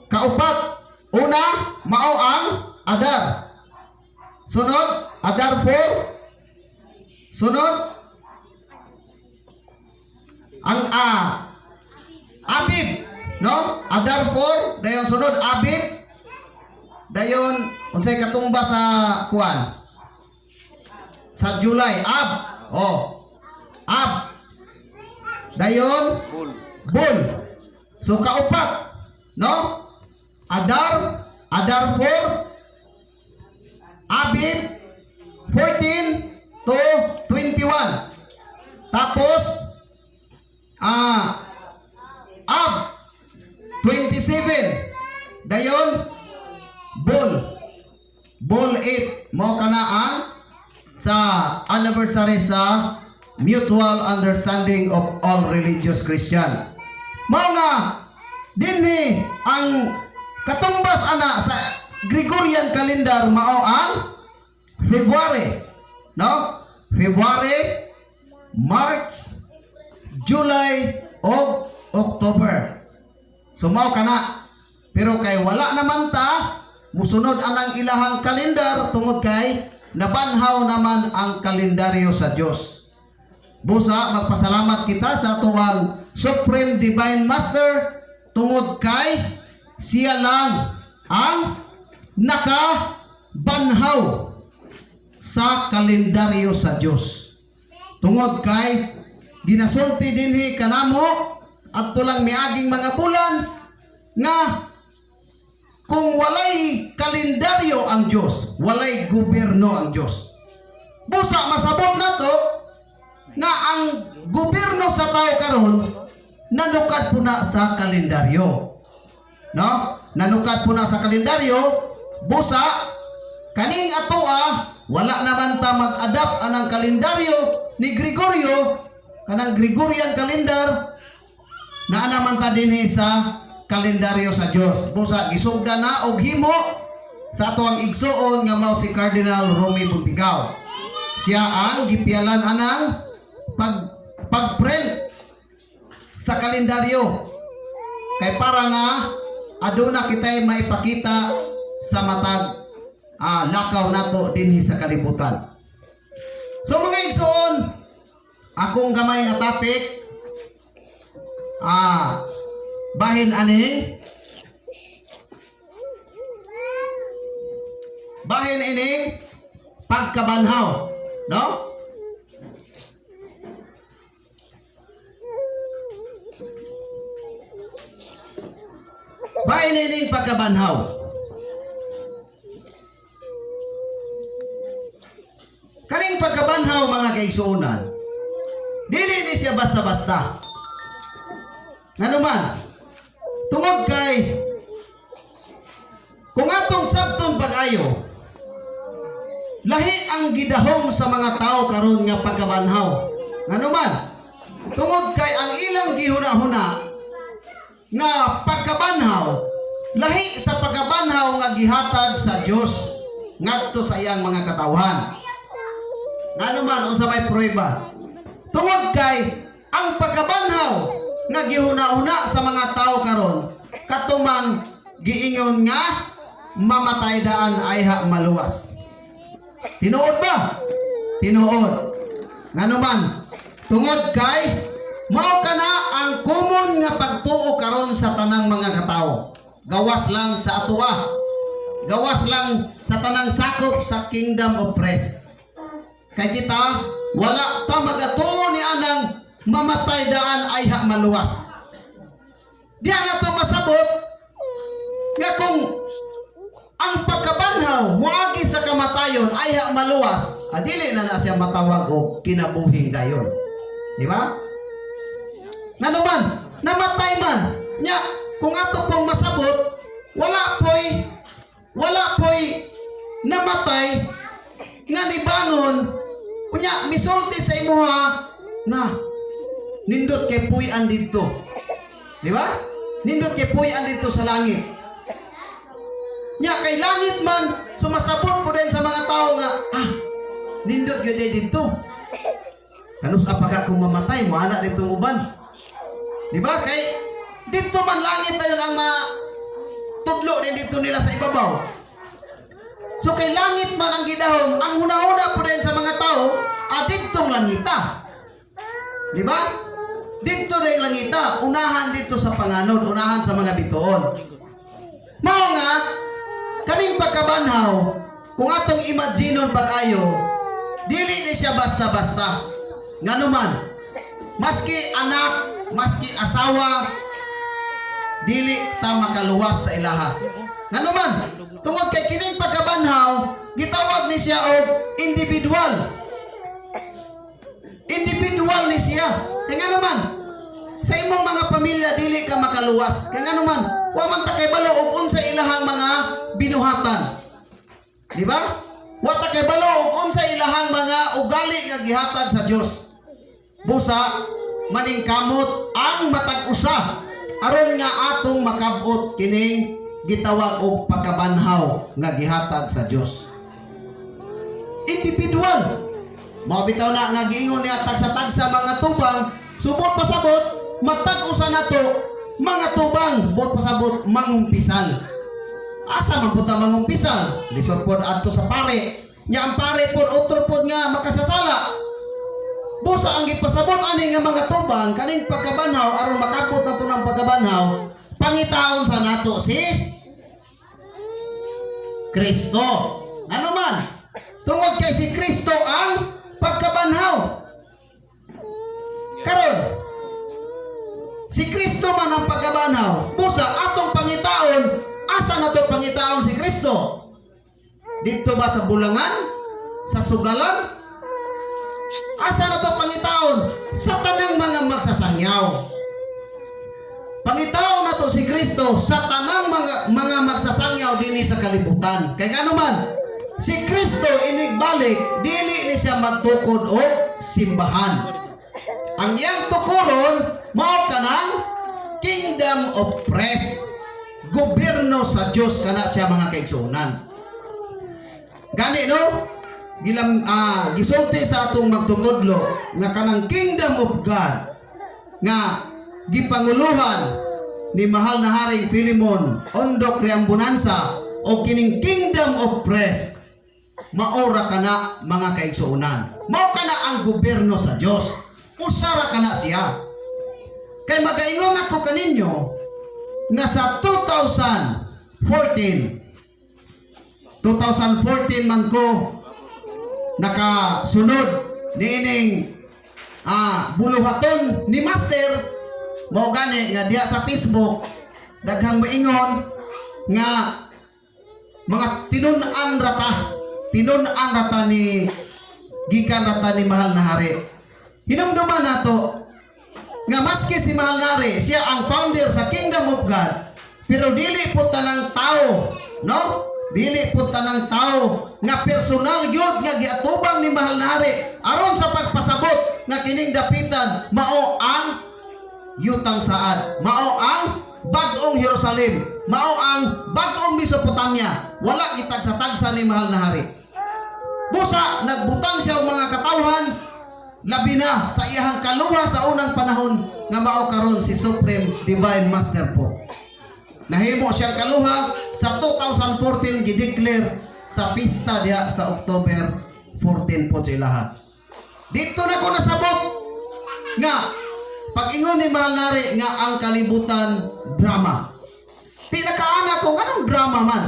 Kaupat, una mao ang Adar. Sunod Adar 4. Sunod ang Abib, no? Adar 4, dayon sunod Abib. Dayon unsay katumba sa kuan? Sa July, Ab. Ab. Dayon Bul. So kaupat, no? Adar 4, Abib 14 to 21. Tapos Ab 27. Dayon Bul 8 mo kana ang sa anniversary sa Mutual Understanding of All Religious Christians. Mao nga dinhi ang katumbas ana sa Gregorian calendar mao ang February, no? February, March, July o October. So mao kana. Pero kay wala naman ta musunod anang ilahang kalendar tungod kay nabanhaw naman ang kalendaryo sa Dios. Busa magpasalamat kita sa tuwang Supreme Divine Master tungod kay siya lang ang nakabanhaw sa kalendaryo sa Dios. Tungod kay ginasulti dinhi kanamo adto lang miaging mga bulan nga kung walay kalendaryo ang Dios, walay gobyerno ang Dios. Busa masabot nato nga ang gobyerno sa tao karon nanukad po na sa kalendaryo. No? Nanukad po na sa kalendaryo. Busa kaning atoa wala naman ta mag-adapt anang kalendaryo ni Gregorio kanang Gregorian calendar na naman ta dinhi sa kalendaryo sa Dios. Busa gisugda na og himo sa ato ang igsuon nga mao si Cardinal Romy Buntigaw. Siya ang gipialan anang pag-print sa kalendaryo kay para nga aduna kitay maipakita sa matag lakaw nato dinhi sa kalibutan. So mga igsoon, akong gamay nga topic bahin ining pagkabanhaw, no? Bahin ining pagkabanhaw. Kaning pagkabanhaw mga kaigsuonan, dili ni siya basta-basta. Nganuman, tungod kay kung atong sabton pag-ayo, lahi ang gidahom sa mga tao karon nga pagkabanhaw. Nganuman, tungod kay ang ilang gihuna-huna nga pagkabanhaw, lahi sa pagkabanhaw nga gihatag sa Dios ngadto sa iyang mga katawhan. Nganuman unsa may prueba? Tungod kay ang pagkabanhaw nga gihuna-huna sa mga tao karon katumang giingon nga mamatay daan ayha maluwas. Tinuod ba? Tinuod. Nganuman tungod kay mao kana ang common nga pagtuo karon sa tanang mga katao. Gawas lang sa atoa. Gawas lang sa tanang sakop sa kingdom of Christ. Kay kita wala ta magatuo ni anang mamatay daan ay maluwas. Diyan na to masabot nga kung ang pagkabanhaw muagi sa kamatayon ay maluwas, dili na siya matawag og kinabuhing dayon. Di ba? Nga naman, namatay man. Nya, kung ato pong masabot, wala po'y namatay nga nibangon. Kunya, misulti sa imuha nga nindot kay puy-an dito. Di ba? Nindot kay puy-an dito sa langit. Nya, kay langit man, sumasabot po din sa mga tao nga, nindot yun dito. Kanus apaka kung mamatay mo, anak dito uban. Di ba? Kay dito man langit na yun ang dito nila sa ibabaw. So kay langit man ang gidahom, ang huna-huna po din sa mga tao, didtong langita. Di ba? Dito rin langita, unahan dito sa panganod, unahan sa mga bituon. Mao nga, kaning pagkabanhaw, kung atong imaginon pag-ayo, dili ni siya basta-basta. Nga naman, maski anak, maski asawa, dili ta makaluwas sa ilaha. Nga naman, tungod kay kining pagkabanhaw, gitawag ni siya og individual. Individual ni siya. Kaya nga naman, sa imong mga pamilya, dili ka makaluwas. Kaya nga naman, wa man ta kay balo og unsa ilahang mga binuhatan. Di ba? Wa ta kay balo og unsa ilahang mga ugali nga gihatag sa Dios. Busa maningkamot ang matag usa aron nga atong makabot kining gitawag og pagkabanhaw nga gihatag sa Dios. Individual. Mao bitaw na nga giingon niya tagsa-tagsa mga tubang, subot pasabot matag usa nato mga tubang, bot pasabot mangumpisal. Asa man pud ta mangumpisal? Lisod pod adto sa pare. Nya ang pare pod otro pod nga makasasala. Busa ang gipasabot ani nga mga tubang kaning pagkabanhaw aron makabot nato ng pagkabanhaw, pangitaon sa nato si Kristo. Ano man? Tungod kay si Kristo ang pagkabanhaw. Karon, si Kristo man ang pagkabanhaw. Busa atong pangitaon, asa nato pangitaon si Kristo? Dito ba sa bulangan? Sa sugalan? Asa nato pangitaon? Sa tanang mga magsasangyaw. Pangitaon nato si Kristo sa tanang mga magsasangyaw dinhi sa kalibutan. Kay ano man, si Kristo inigbalik, dili ni siya magtukod o simbahan. Ang iyang tukuron, mao kanang kingdom of praise. Gobyerno sa Dios kana siya mga kaigsuonan. Gani no? Gisulti sa atong magtutudlo nga kanang kingdom of God nga gipanguluhan ni mahal na Haring Philemon Ondok Riambunansa o kining kingdom of praise. Maora kana mga kaigsuonan. Mao kana ang gobyerno sa Dios. Usara kana siya. Kay magaingon ako kaninyo nga sa 2014 man ko nakasunod niining buluhaton ni Master. Mao gani nga diha sa Facebook daghang moingon nga mga tinun-an rata ni gikan rata ni mahal na hari. Hinumduman nato nga maski si mahal na hari siya ang founder sa Kingdom of God, pero dili po tanang tao, no? Dili po tanang tao nga personal gyud nga giatubang ni mahal na hari aron sa pagpasabot nga kining dapitan mao ang yutang saad, mao ang bag-ong Jerusalem, mao ang bag-ong Mesopotamia. Wala gitagsa-tagsa ni mahal na hari. Busa nagbutang siya og mga katawhan, labi na sa iyang kaluha sa unang panahon nga mao karon si Supreme Divine Master po. Nahimo siyang kaluha sa 2014 gideclare sa pista diha sa October 14 po sila. Dito na ko nasabot nga pag-ingon ni mahal nari nga ang kalibutan drama. Di nakaana ko anong drama man.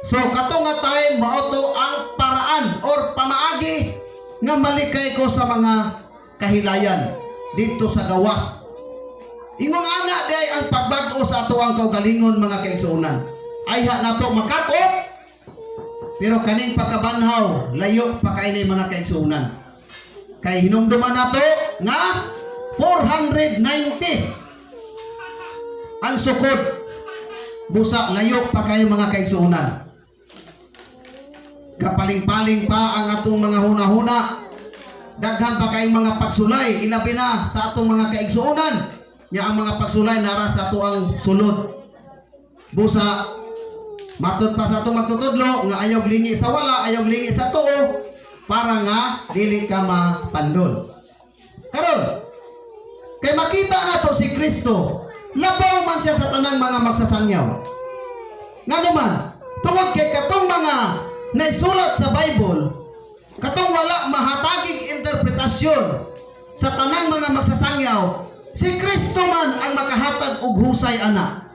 So katong nga time mao to ang paraan or pamaagi nga malikay ko sa mga kahilayan dito sa gawas. Ingon ana day ang pagbag-o sa ato ang kaugalingon mga kaigsuonan. Ayha nato makapot. Pero kaning pagkabanhaw layo pa kay ni mga kaigsuonan. Kay hinumduman nato nga 490 ang sukod. Busa layo pa kayo mga kaigsuonan. Kapaling-paling pa ang atong mga huna-huna. Daghan pa kayong mga pagsulay, ilabi na sa atong mga kaigsuonan. Nya ang mga pagsulay nara sa ato ang sulod. Busa matud pa sa atong magtutudlo nga ayaw lingi sa wala, ayaw lingi sa tuo para nga dili ka mapandon. Karon kay makita nato si Kristo, labaw man siya sa tanang mga magsasangyaw. Nga naman, tungod kay katong mga naisulat sa Bible, katong wala mahatagig interpretasyon sa tanang mga magsasangyaw, si Kristo man ang makahatag og husay ana.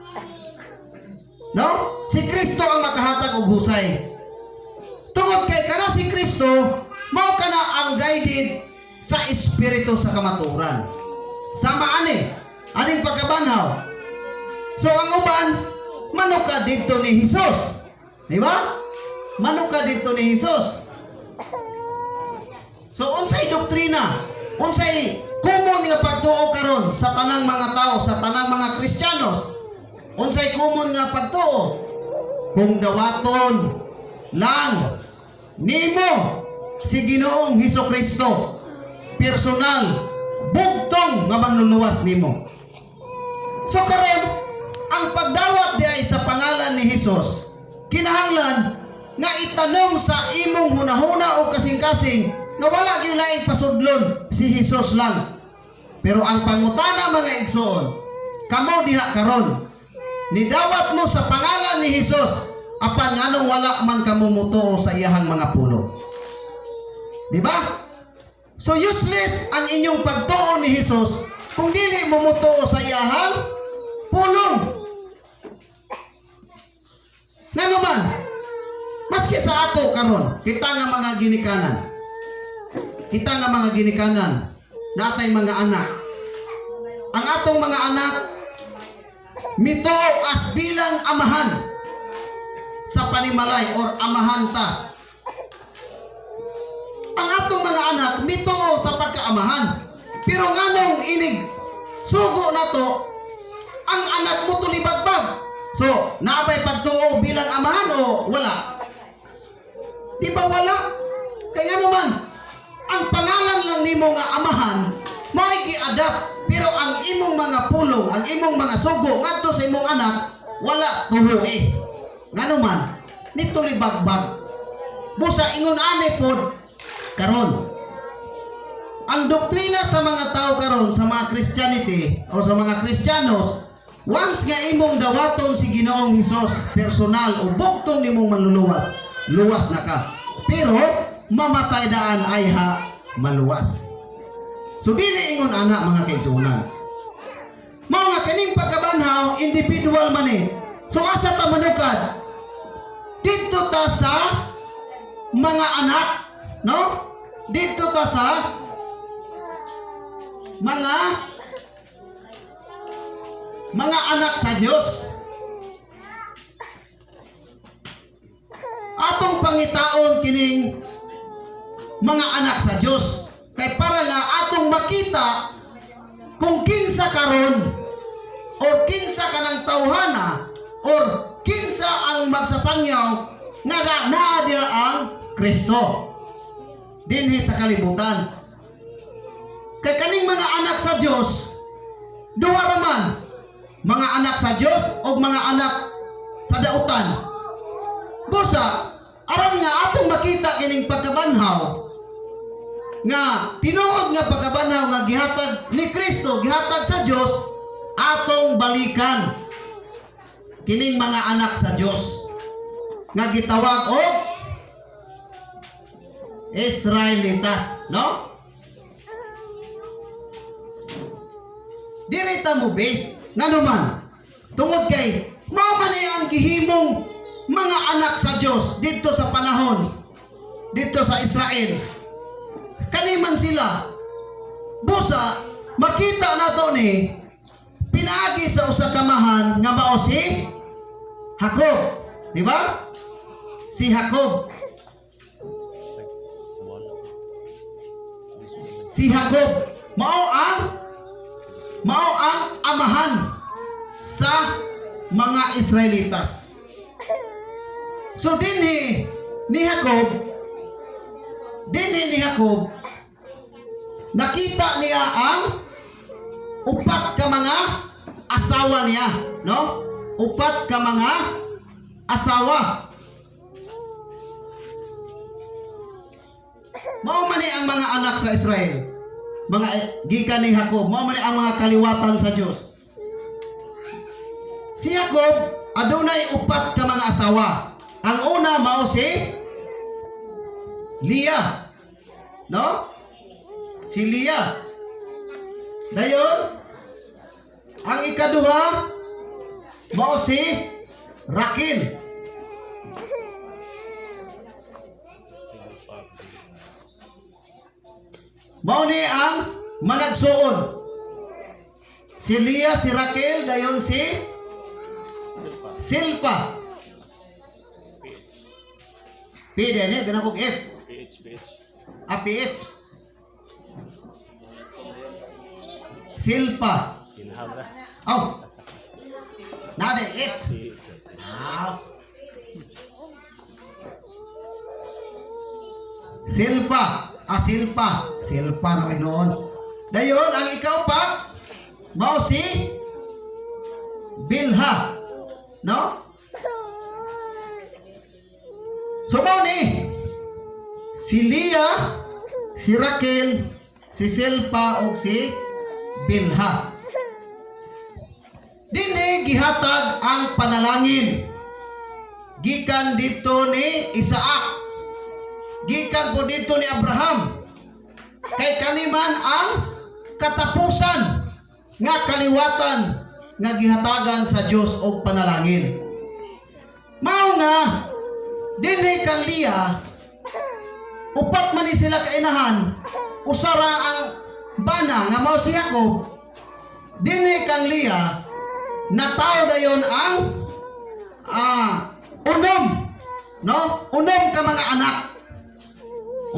No? Si Kristo ang makahatag og husay. Tungod kay kana si Kristo, mao kana ang guided sa espiritu sa kamaturan. Sama aning pagkabanhaw. So ang uban, manok ka dito ni Hesus. Di ba? Manok ka dito ni Hesus. So unsay doktrina, unsay common nga pagtuo karon sa tanang mga tao, sa tanang mga Kristiyanos, unsay common nga pagtuo? Kung dawaton lang nimo si Ginoong Hesukristo, personal, bugtong nga manluluwas nimo. So karon, ang pagdawat di ay sa pangalan ni Hesus, kinahanglan nga itanom sa imong hunahuna o kasing-kasing nga wala gyud lain pasudlon si Hesus lang. Pero ang pangutana mga igsoon, kamo diha karon, nidawat mo sa pangalan ni Hesus, apan nganong wala man kamo mutuo sa iyahang mga pulo. Di ba? So useless ang inyong pagtuo ni Hesus kung dili mo mutuo sa iyahang pulong. Nga naman, maski sa ato karon, kita nga mga ginikanan, natay mga anak. Ang atong mga anak mituo as bilang amahan sa panimalay or amahan ta. Ang atong mga anak mituo sa pagkaamahan. Pero nganong inig sugo na to, ang anak mo tulibagbag. So, naabay pagtuo bilang amahan o wala? Di ba wala? Kaya naman, ang pangalan lang nimo nga amahan, may i-adapt. Pero ang imong mga pulong, ang imong mga sugo, ngadto sa imong anak, wala tuhoy. Nga naman, nitulibagbag. Busa ingon ani pod karon. Ang doktrina sa mga tao karon, sa mga Christianity o sa mga Kristiyanos, once nga imong dawaton si Ginoong Hesus personal o bugtong nimong manluluwas, luwas na ka. Pero mamatay daan ay maluwas. So dili ingon ana mga kaigsunan. Mao nga kining pagkabanhaw individual man eh. So asa ta manukad? Dito ta sa mga anak, no? Dito ta sa mga anak sa Dios. Atong pangitaon kining mga anak sa Dios. Kay para nga atong makita kung kinsa karon o kinsa kanang tawhana or kinsa ang magsasangyaw nga naa diha ang Kristo dinhi sa kalibutan. Kay kaning mga anak sa Dios, duha ra man, mga anak sa Dios o mga anak sa dautan. Busa aron nga atong makita kining pagkabanhaw nga tinuod nga pagkabanhaw nga gihatag ni Kristo, gihatag sa Dios, atong balikan kining mga anak sa Dios nga gitawag og Israelitas, no? Direta mo base ngano man tungod kay mao man ang gihimong mga anak sa Dios dito sa panahon dito sa Israel. Kaniman sila. Busa, makita na to ni pinaagi sa usa ka mahan nga mao si Jacob. Di ba? Si Jacob. Si Jacob mao ang amahan sa mga Israelitas. So dinhi ni Jacob nakita niya ang upat ka mga asawa niya, no? Upat ka mga asawa. Mao man ang mga anak sa Israel. Mga gikan ni Jacob, mao man ang mga kaliwatan sa Dios. Si Jacob adunay upat ka mga asawa. Ang una mao si Leah. No? Si Leah. Dayon ang ikaduha mao si Raquel. Mao ni ang managsuon. Si Leah, si Raquel, dayon si Silpa. P din eh, ganun kong F. PH. Silpa. Oh. Nade, H. Silpa. Silpa. Silpa na may noon. Dayon, ang ikaw pa, mao si Bilha. No? So mao ni si Leah, si Raquel, si Silpa ug si Bilha. Dinhi gihatag ang panalangin gikan dito ni Isaac, gikan po dito ni Abraham, kay kaniman ang katapusan nga kaliwatan nga gihatagan sa Dios og panalangin. Mao nga dinhi kang Leah, upat man ni sila kainahan, usara ang bana nga mao si Jacob. Dinhi kang Leah nataw dayon ang unom, no? Unom ka mga anak.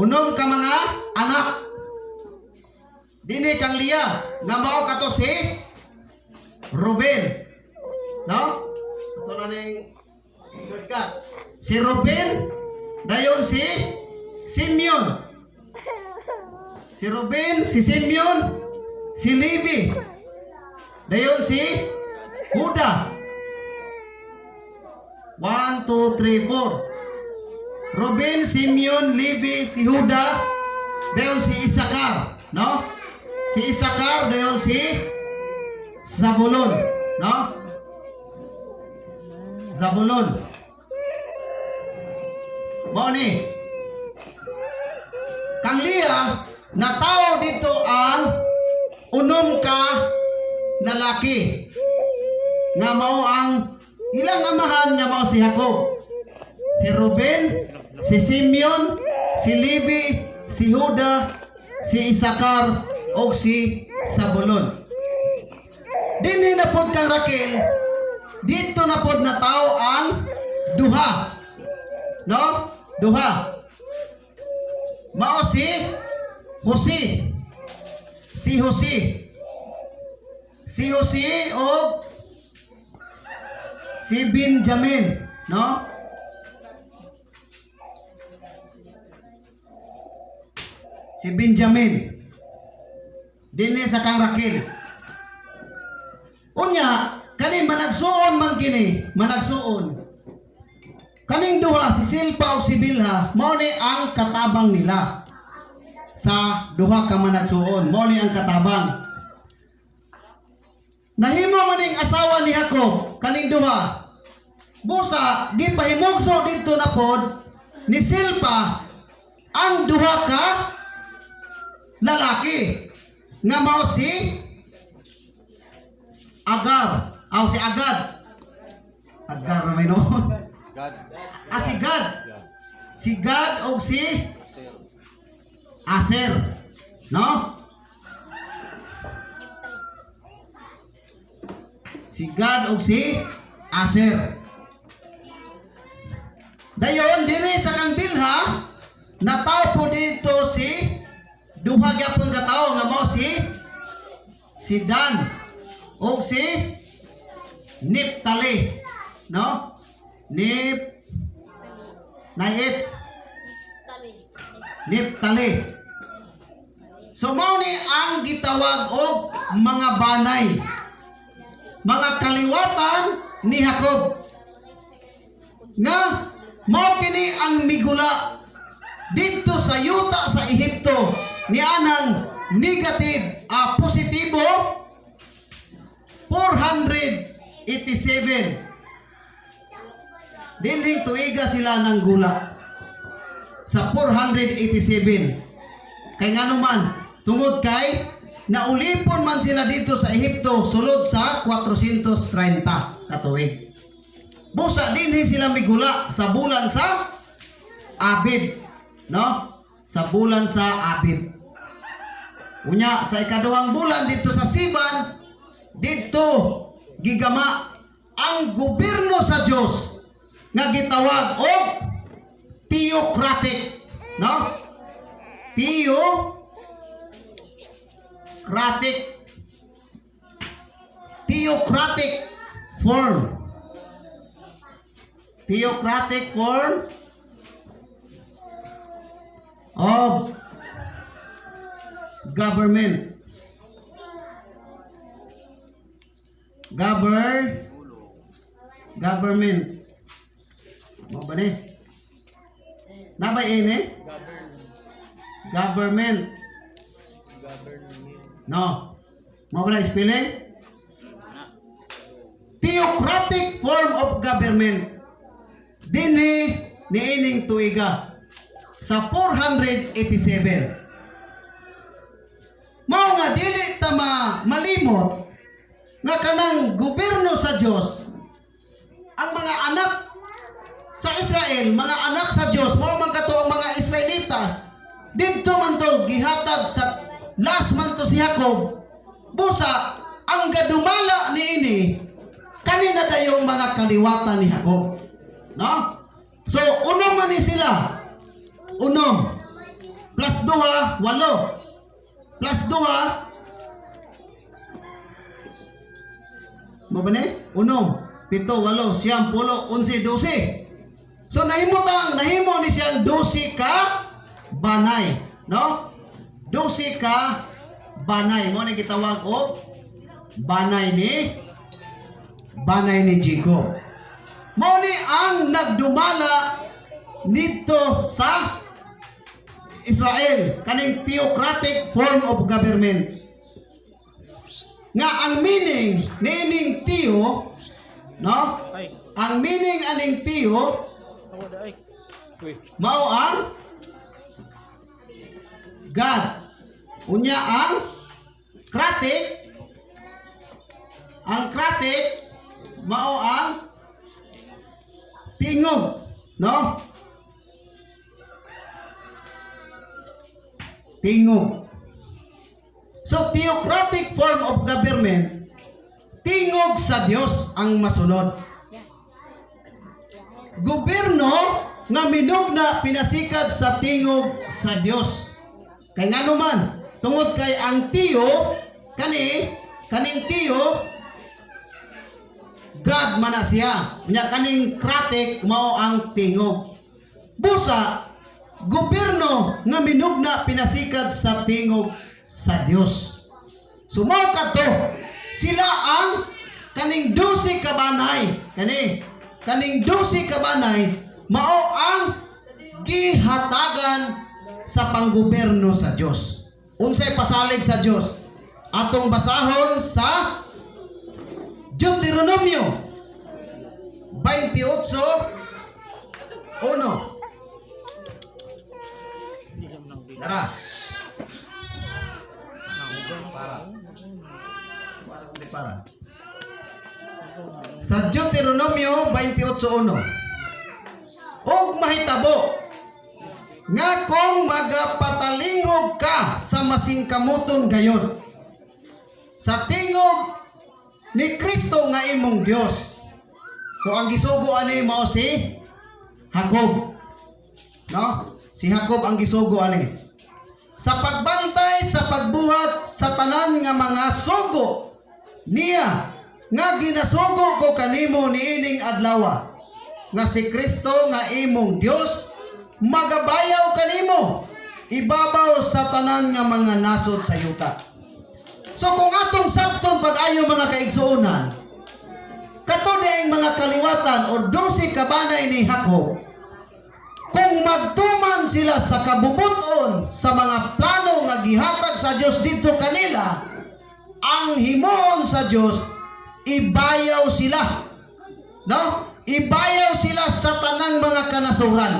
Unom ka mga anak. Dinhi kang Leah nga mao kato si Ruben, no? Ito na ning shortcut. Si Ruben, dayon si Simeon. Si Ruben, si Simeon, si Levi. Dayon si Huda. 1, 2, 3, 4. Ruben, Simeon, Levi, si Huda. Dayon si Isakar, no? Si Isakar, dayon si Zabulon, no? Zabulon. Mao ni kang Leah nataw dito ang unom ka lalaki nga mao ang ilang amahan nga mao si Jacob, si Ruben, si Simeon, si Levi, si Huda, si Isakar o si Zabulon. Dinhi na pod kang Raquel, dito na pod nataw ang duha, no? Duha. Mao si Jose. Si Jose. Si Jose o si Benjamin, no? Si Benjamin. Dinhi sa kang Raquel. Unya, kani managsuon man kini, managsuon. Kaning duha si Silpa o si Bilha, mao ni ang katabang nila. Sa duha ka managsuon, mao ni ang katabang. Nahimo man ning asawa ni Jacob kaning duha. Busa di pahimugso dito na pod ni Silpa ang duha ka lalaki nga mao si Agar, si Agad. Agar na may noon. Si Gad. Si Gad o si Aser, no? Si Gad o si Aser. Dayon diri sa kang Bilha nataw po dito si duha gyapon ka tawo nga mao si Dan o si Naphtali, no? Naphtali. So mao ni ang gitawag og mga banay, mga kaliwatan ni Jacob nga mao kini ang migula dito sa yuta sa Ehipto ni anang negative positibo 400 Dinhing tuiga sila ng gula. Sa 487. Kay nga naman, tungod kay naulipon man sila dito sa Ehipto sulod sa 430 katuig. Busa dinhi sila migula sa bulan sa Abib, no? Sa bulan sa Abib. Unya sa ikaduhang bulan dito sa Siban, dito gigama ang gobyerno sa Dios nga gitawag og theocratic, no? Theocratic form. Theocratic form of government. Government. Mo ba ni? Nabay ini? Government. No. Mo ba na spelling? Theocratic form of government. Dinhi niining tuiga sa 487. Mao nga dili ta malimot nga kanang gobyerno sa Dios, ang mga anak sa Israel, mga anak sa Dios, mao man kato ang mga Israelitas. Didto man to gihatag sa last man to si Jacob. Busa ang gadumala niini kanina dayong mga kaliwatan ni Jacob. No? So, unom man ni sila. Unom. Plus 2, 8. Plus 2. Mo ba ni? Unom. 7, 8, 9, 10, 11, 12. So, nahimo ni siyang 12 ka banay. No? 12 ka banay. Mo ni gitawag o banay ni Jacob. Mao ni ang nagdumala dito sa Israel, kaning theocratic form of government. Nga ang meaning nining theo, no? Ang meaning aning theo mao ang God. Unya ang kratik, mao ang tingog, no? Tingog. So, theocratic form of government, tingog sa Dios ang masunod. Gobyerno nga minugna pinasikad sa tingog sa Dios. Kay ngano man, tungod kay ang tiyo, kaning tiyo, God man na siya. Nya kaning kratik mao ang tingog. Busa gobyerno nga minugna pinasikad sa tingog sa Dios. So mao kadto sila ang kaning 12 ka banay. Kaning 12 ka banay mao ang gihatagan sa panggobyerno sa Dios. Unsay pasalig sa Dios? Atong basahon sa Deuteronomio 28:1. Tara. Para. Sa Deuteronomio 28:1. Og mahitabo nga kung magapatalingog ka sa masingkamuton gayon sa tingog ni Kristo nga imong Dios. So ang gisugo ani mao si Jacob. No? Si Jacob ang gisugo ani. Sa pagbantay sa pagbuhat sa tanan nga mga sugo niya nga ginasugo ko kanimo niining adlaw nga si Kristo nga imong Dios magabayaw kanimo ibabaw sa tanan nga mga nasod sa yuta. So kung atong sabton pag-ayo mga kaigsuonan, kato ang mga kaliwatan o 12 kabanay ni Jacob, kung magtuman sila sa kabubuton sa mga plano nga gihatag sa Dios dito kanila, ang himoon sa Dios ibayaw sila. No? Ibayaw sila sa tanang mga kanasuran.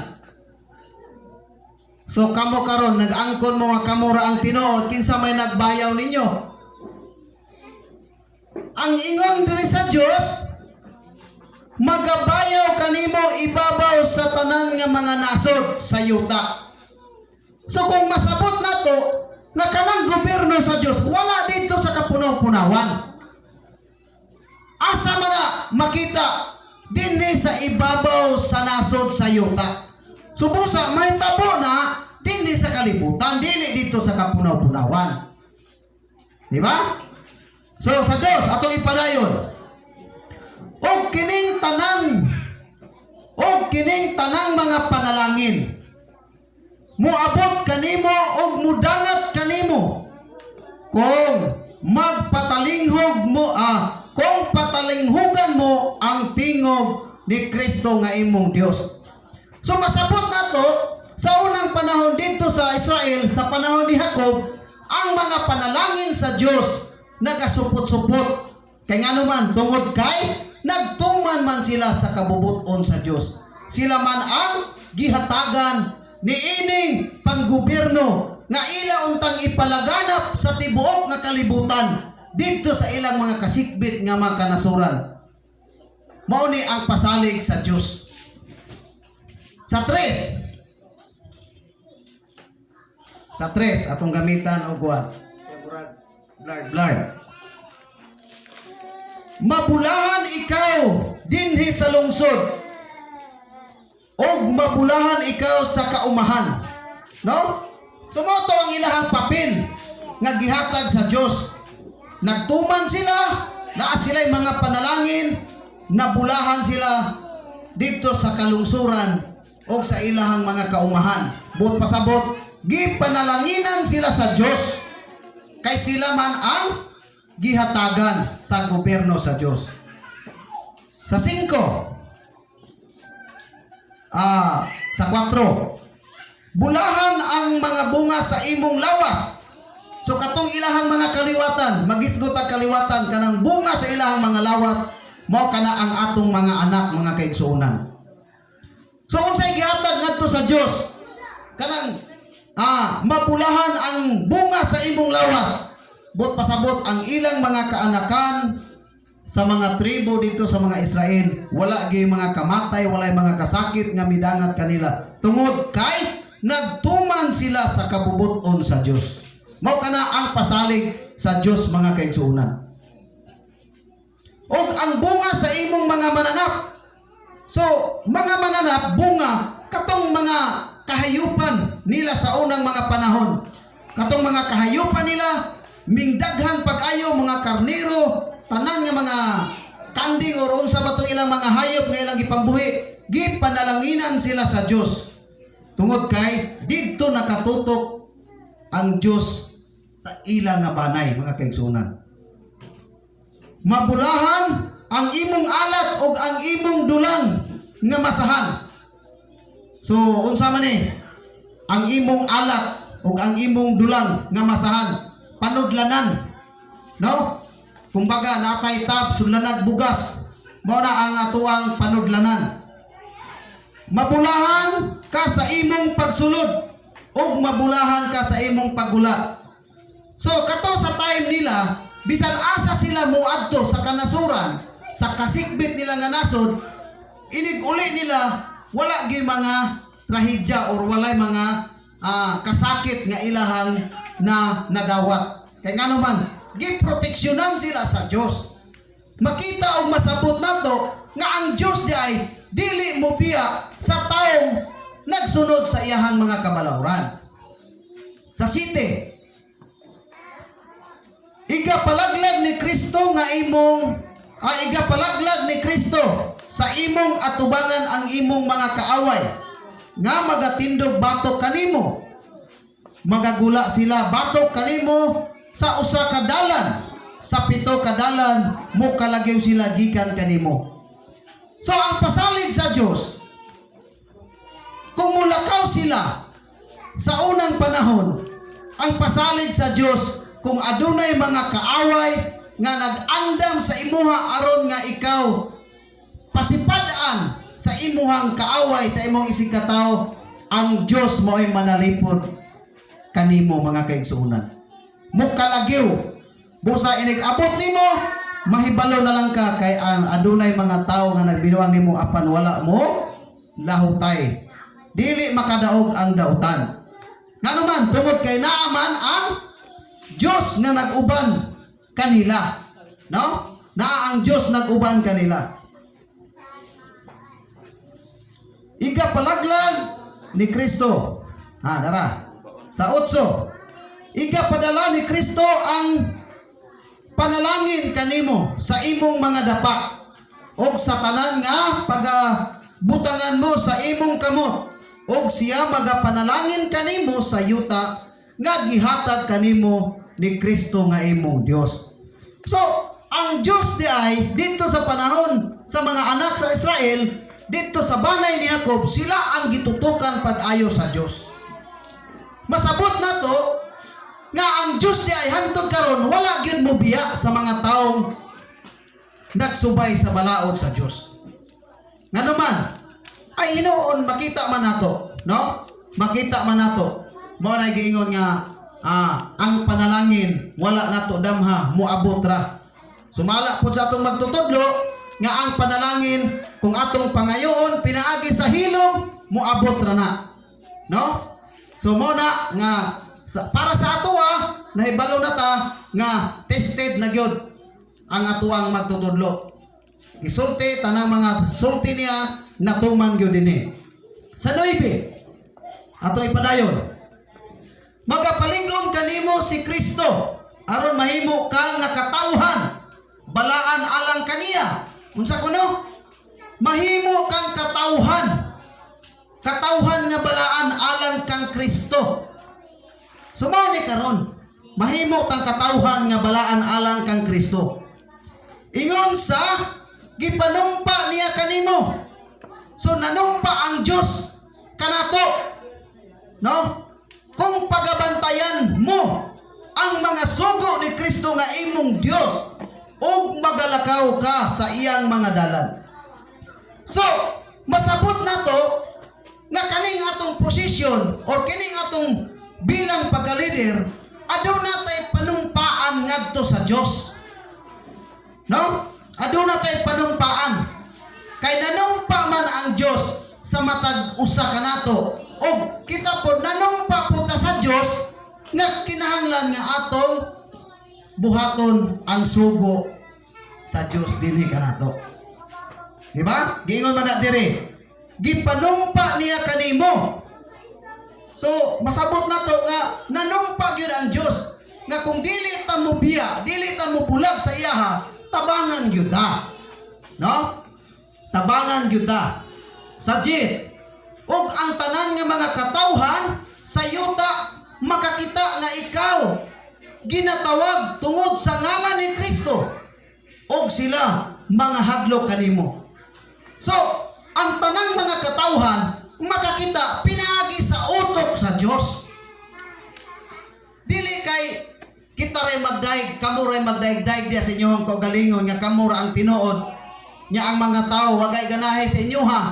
So kamo karon nag-angkon mo nga kamo ra ang tinuod, kinsa may nagbayaw ninyo? Ang ingon diri sa Dios, magabayaw kanimo ibabaw sa tanan nga mga nasod sa yuta. So kung masabot nato nga kanang gobyerno sa Dios wala dito sa kapunaw-punawan. Asa man na makita dinhi sa ibabaw sa nasod sa yuta. Subusa may tabo na dinhi sa kalibutan, dili dito sa kapunaw-punawan. Di ba? So sa Dios atong ipadayon. Og kining tanang mga panalangin muabot kanimo og mudangat kanimo kung magpatalinghog mo kung patalinghugan mo ang tingog ni Kristo nga imong Dios. So masabot nato sa unang panahon dito sa Israel, sa panahon ni Jacob, ang mga panalangin sa Dios nagasupot-supot. Kay ngano man tungod kay nagtuman man sila sa kabubuton sa Dios. Sila man ang gihatagan ni ining panggobyerno nga ila untang ipalaganap sa tibuok nga kalibutan dito sa ilang mga kasikbit nga mga kanasuran. Mao ni ang pasalig sa Dios. Sa 3 atong gamitan og blard. Mabulahan ikaw dinhi sa lungsod og mabulahan ikaw sa kaumahan. No? Sumoto ang ilahang papel nga gihatag sa Dios. Nagtuman sila, naa sila'y mga panalangin, nabulahan sila dito sa kalungsuran o sa ilahang mga kaumahan. Buot pasabot, gipanalanginan sila sa Dios kay sila man ang gihatagan sa gobyerno sa Dios. Sa 5, sa 4, bulahan ang mga bunga sa imong lawas. So katong ilahang mga kaliwatan, magisgot ang kaliwatan kanang bunga sa ilahang mga lawas, mao kana ang atong mga anak, mga kaigsuonan. So unsay gihatag ngadto sa Dios? Kanang mabulahan ang bunga sa imong lawas. Bot pasabot ang ilang mga kaanakan sa mga tribo dito sa mga Israel, wala gyud mga kamatay, wala mga kasakit nga midangat kanila. Tungod kay nagtuman sila sa kabubuton sa Dios. Mao kana ang pasalig sa Dios, mga kaigsuonan. Og ang bunga sa imong mga mananap. So, mga mananap, bunga katong mga kahayupan nila sa unang mga panahon. Katong mga kahayupan nila, mingdaghan pag-ayo mga karnero, tanan nga mga kanding or unsa ba tong ilang mga hayop nga ilang gipambuhi, gipanalanginan sila sa Dios. Tungod kay didto nakatutok ang Dios sa ilang nga banay, mga kaigsuonan. Mabulahan ang imong alat o ang imong dulang nga masahan. So unsa man ang imong alat o ang imong dulang nga masahan, panudlanan, no? Kumbaga natay tap sulanag bugas, mao na ang atuang panudlanan. Mabulahan ka sa imong pagsulod o mabulahan ka sa imong paggulat. So kato sa time nila, bisan asa sila muadto sa kanasuran, sa kasikbit nila nga nasod, inig-uli nila wala gyud mga trahedya or walay mga kasakit nga ilahang na nadawat. Kay ngano man, giproteksyonan sila sa Dios. Makita og masabot nato nga ang Dios di ay dili mo biya sa taong nagsunod sa iyahang mga kabalawran. Sa 7, igapalaglag ni Kristo nga imong igapalaglag ni Kristo sa imong atubangan ang imong mga kaaway nga magatindog batok kanimo. Magagula sila batok kanimo sa usa ka dalan, sa 7 ka dalan mo kalagyo sila gikan kanimo. So ang pasalig sa Dios, kung mulakaw sila sa unang panahon, ang pasalig sa Dios kung adunay mga kaaway nga nag-andam sa imuha aron nga ikaw pasipad-an sa imuhang kaaway sa imong isig katawo, ang Dios mo'y manalipod kanimo mga kaigsuonan. Mukalagyo busa inig abot nimo, mahibalo na lang ka kay ang adunay mga tao nga nagbinuang nimo apan wala mo lahutay, dili makadaog ang dautan. Nganuman tungod kay naaman ang Dios nga nag-uban kanila, no? Na ang Dios nag-uban kanila. Iga palaglag ni Kristo. Dara. Sa 8. Iga padala ni Kristo ang panalangin kanimo sa imong mga dapa og sa tanan nga pagabutangan mo sa imong kamot, og siya magapanalangin kanimo sa yuta nga gihatag kanimo ni Kristo nga imong Dios. So, ang Dios di ay dito sa panahon sa mga anak sa Israel, dito sa banay ni Jacob, sila ang gitutukan pag-ayo sa Dios. Masabot na to nga ang Dios di ay hangtod karon wala gyud mo biya sa mga taong nagsubay sa balaod sa Dios. Nganuman ay hinuon makita man nato, no? Makita man nato. Mao na giingon nga ang panalangin wala nato damha moabot ra. Sumala pud sa atong magtutudlo nga ang panalangin kung atong pangayoon pinaagi sa hilom moabot ra na, no? So mo na nga para sa ato nahibalo na ta nga tested na gyud ang atuang magtutudlo. Gisulti tanang mga sulti niya natuman gyud dinhi. Sa 9 ato ipadayon, magapalig-on kanimo si Kristo aron mahimo ka nga katawhan balaan alang kaniya. Unsa kuno? Mahimo kang katawhan. Katawhan nga balaan alang kang Kristo. So mao ni karon, mahimo kang katawhan nga balaan alang kang Kristo. Ingon sa gipanumpa niya kanimo. So nanumpa ang Dios kanato. No? Kung pagabantayan mo ang mga sugo ni Kristo nga imong Dios, ug magalakaw ka sa iyang mga dalan. So, masabot na to nga kaning atong posisyon or kining atong bilang pagka-leader, aduna tay panumpaan ngadto sa Dios. No? Aduna tay panumpaan. Kay nanumpa man ang Dios sa matag usa kanato, ug kita pod nanumpa pud ta sa Dios nga kinahanglan nga atong buhaton ang sugo sa Dios dinhi kanato. Di ba? Giingon man na dire, gipanumpa niya kanimo. So masabot na to nga nanumpa gyud ang Dios nga kung dili ta mo biya, dili ta mo bulag sa iyaha, tabangan gyud ta. No? Tabangan gyud ta. Sa 10, ug ang tanan nga mga katawhan sa yuta makakita nga ikaw ginatawag tungod sa ngalan ni Kristo, og sila mga hadlok kanimo. So, ang tanang mga katawhan makakita pinaagi sa utok sa Dios. Dili kay kita ray magdaig, kamo ray magdaig-daig diya sa inyong kaugalingon nga kamo ra ang tinuod nya ang mga tao wagay ganahe sa inyo ha.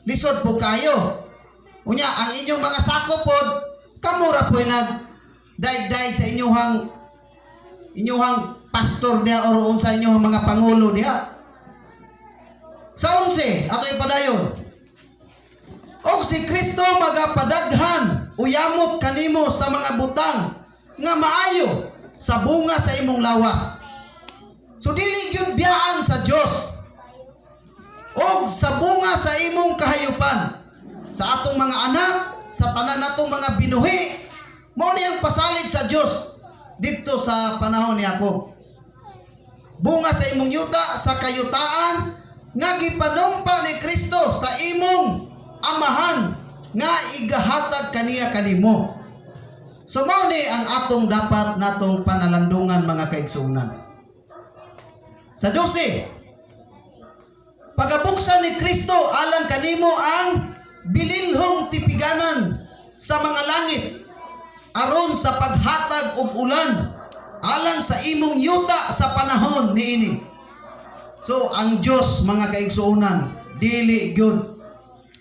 Lisod po kayo. Unya ang inyong mga sakop pod kamo ra po'y nagdaig-daig sa inyong pastor diha or unsa inyong mga pangulo diha. Sa 11 ato ipadayon, og si Kristo magapadaghan uyamot kanimo sa mga butang nga maayo sa bunga sa imong lawas. So dili gyud biyaan sa Dios og sa bunga sa imong kahayupan sa atong mga anak, sa tanan natong mga binuhi. Mao ni ang pasalig sa Dios dito sa panahon ni Jacob. Bunga sa imong yuta sa kayutaan nga gipanumpa ni Kristo sa imong amahan nga igahatag kaniya kanimo. So mao ni ang atong dapat natong panalandungan mga kaigsuonan. Sa 12, pagabuksan ni Kristo alang kanimo ang bililhong tipiganan sa mga langit aron sa paghatag og ulan alang sa imong yuta sa panahon niini. So ang Dios mga kaigsuonan dili gyud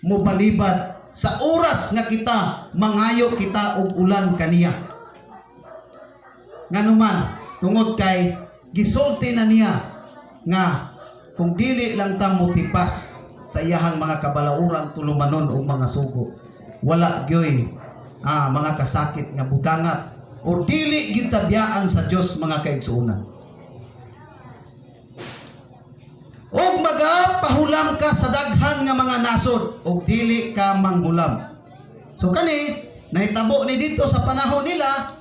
mo balibad sa oras nga kita mangayo kita og ulan kaniya. Nganuman tungod kay gisulti na niya nga kung dili lang ta motipas sa iyahang mga kabalauran tulumanon og mga sugo, wala gyoy mga kasakit nga budangat o dili gitabiyaan sa Dios mga kaigsuonan. Og magapahulam ka sa daghan nga mga nasod og dili ka manghulam. So kani nahitabo ni dito sa panahon nila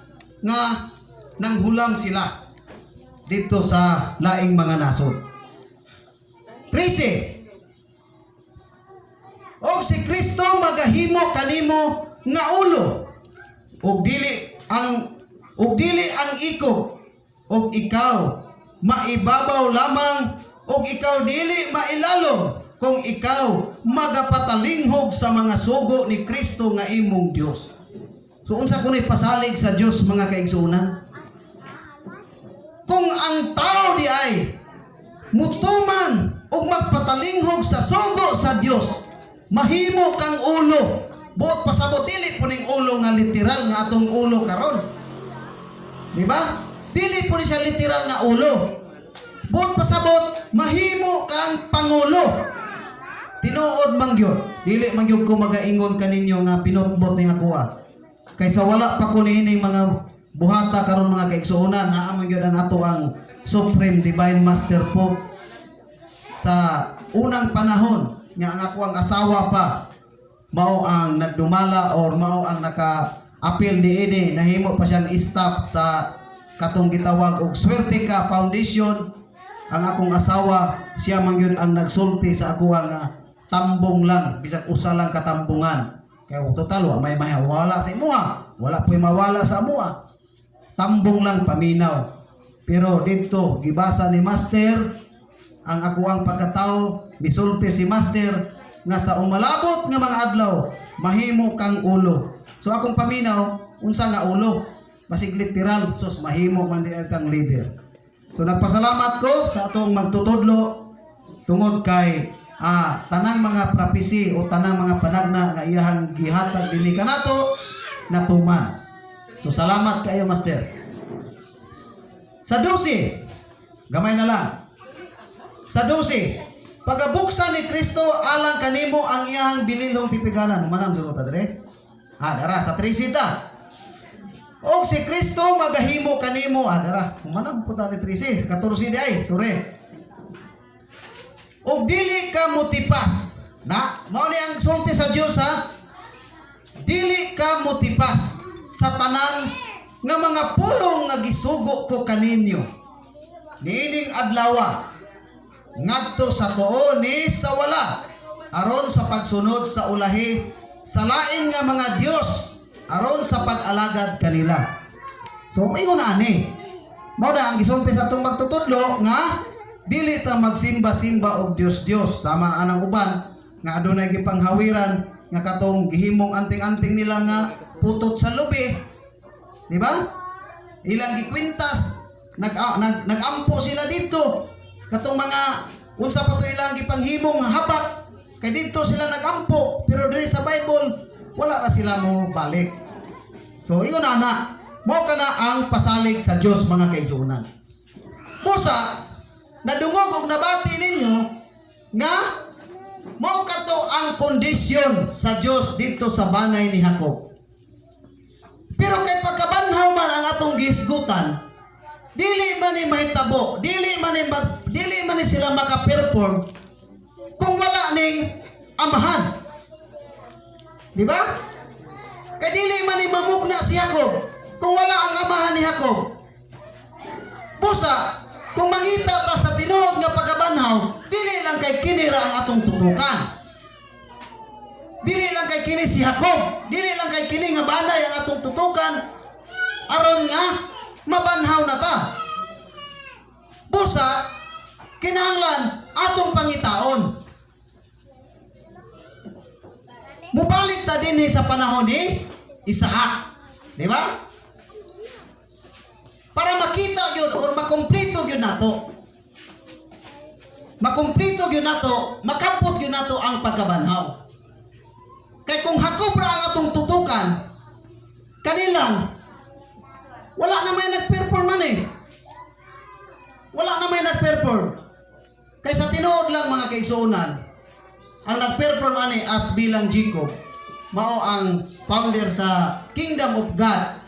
nga nanghulam sila dito sa laing mga nasod. 13. Og si Kristo magahimo kanimo nga ulo og dili ang iko og ikaw maibabaw lamang og ikaw dili mailalom kung ikaw magapatalinghog sa mga sugo ni Kristo nga imong Dios. So unsa kunay pasalig sa Dios mga kaigsuonan? Kung ang tao di ay mutuman og magpatalinghog sa sugo sa Dios, mahimo kang ulo. Buot pasabot dili po ning ulo nga literal nga atong ulo karon. Di ba? Dili po ni siya literal nga ulo. Buot pasabot mahimo kang pangulo. Tinuod man gyud. Dili man gyud ko magaingon kaninyo nga pinutbot ning ako Kaysa wala pa ko niining mga buhata karon mga kaigsuonan na man gyud ang ato ang Supreme Divine Master Pope sa unang panahon nga ang ako ang asawa pa mao ang nagdumala or mao ang naka-appeal niini nahimo pa siyang stop sa katong gitawag og Swerte Ka Foundation. Ang akong asawa siya man gyud ang nagsulti sa ako nga tambong lang bisag usa lang katambungan kay total wa may mawala sa imuha, wala po'y mawala sa amuha, tambong lang paminaw. Pero dito gibasa ni Master ang ako ang pagkatao, misulti si Master nga sa umalabot nga mga adlaw mahimo kang ulo. So akong paminaw unsa nga ulo, basig literal, sus mahimo man di ang leader. So nagpasalamat ko sa atong magtutudlo tungod kay tanang mga prophecy o tanang mga panagna nga iyahang gihatag dinhi kanato natuman. So salamat kayo Master. Sa 12, gamay na lang. Sa 12, pagabuksan ni Kristo alang kanimo ang iyahang bililhong tipiganan. Manam sa ruta dire. Dara sa 13 ta. Og si Kristo magahimo kanimo dara. Manam puta ni 13, 14 di ay, sorry. Og dili ka motipas. Na, mao ni ang sulti sa Dios Dili ka motipas sa tanan nga mga pulong nga gisugo ko kaninyo. Nining adlaw ngadto sa tuo ni sa wala aron sa pagsunod sa ulahi sa lain nga mga Dios aron sa pag-alagad kanila. So ingon ani mao na ang gisulti sa atong magtutudlo nga dili ta magsimba-simba og Dios sama anang uban nga adunay gipanghawiran nga katong gihimong anting-anting nila nga putot sa lubi, di ba? Ilang gikwintas nagampo sila dito katong mga unsa pa to ilang gipanghimong habak kay dito sila nagampo pero diri sa Bible wala na sila mo balik. So ingon ana mo kana ang pasalig sa Dios mga kaigsuonan. Busa nadungog og nabati ninyo nga mao kato ang kondisyon sa Dios dito sa banay ni Jacob. Pero kay pagkabanhaw man ang atong gihisgutan, dili man ni mahitabo, dili man ni sila maka-perform kung wala ning amahan. Di ba? Kay dili man ni mamugna si Jacob kung wala ang amahan ni Jacob. Busa kung mangita ta sa tinuod nga pagkabanhaw, dili lang kay kinira ang atong tutukan. Dili lang kay kini si Jacob, dili lang kay kini nga banay ang atong tutukan aron nga mabanhaw na ta. Busa kinahanglan atong pangitaon. Mubalik ta dinhi sa panahon ni Isaac, di ba? para makita yun or makumplito yun nato. Makumplito yun nato, makapot yun nato ang pagkabanhaw. Kaya kung Jacob ra ang atong tutukan, kanilang, wala na may nag-perform man eh. Wala na may nag-perform. Kaya sa tinuod lang mga kaigsuunan, ang nag-perform ani as bilang Jacob, mao ang founder sa Kingdom of God,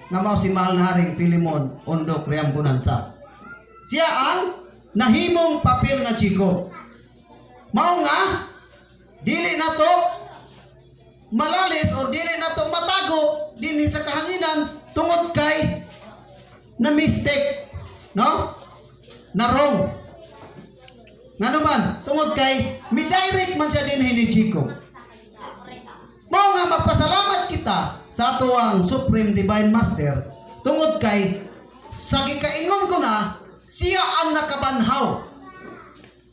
nga mao si mahal na Haring Philemon Ondok Riam Bonanza. Siya ang nahimong papel nga Jacob. Mao nga dili na to malalis o dili na to matago dinhi sa kahanginan tungod kay na mistake, no? Na wrong. Nga naman, tungod kay mi-direct man siya dinhi ni Jacob. Mao nga magpasalamat kita sa ato ang Supreme Divine Master tungod kay sa gikaingon ko na siya ang nakabanhaw.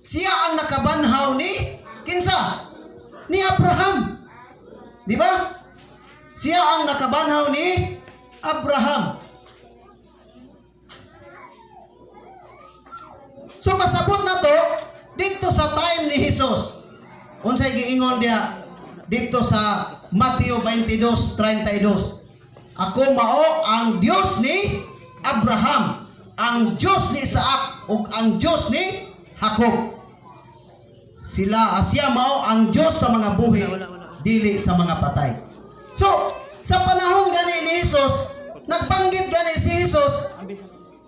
Siya ang nakabanhaw ni kinsa? Ni Abraham. Di ba? Siya ang nakabanhaw ni Abraham. So masabot na to dito sa time ni Jesus. Unsay giingon diha dito sa Mateo 22:32. Ako mao ang Dios ni Abraham, ang Diyos ni Isaac ug ang Diyos ni Jacob. Siya mao ang Diyos sa mga buhi, dili sa mga patay. So, sa panahon gani ni Jesus, nagbanggit gani si Jesus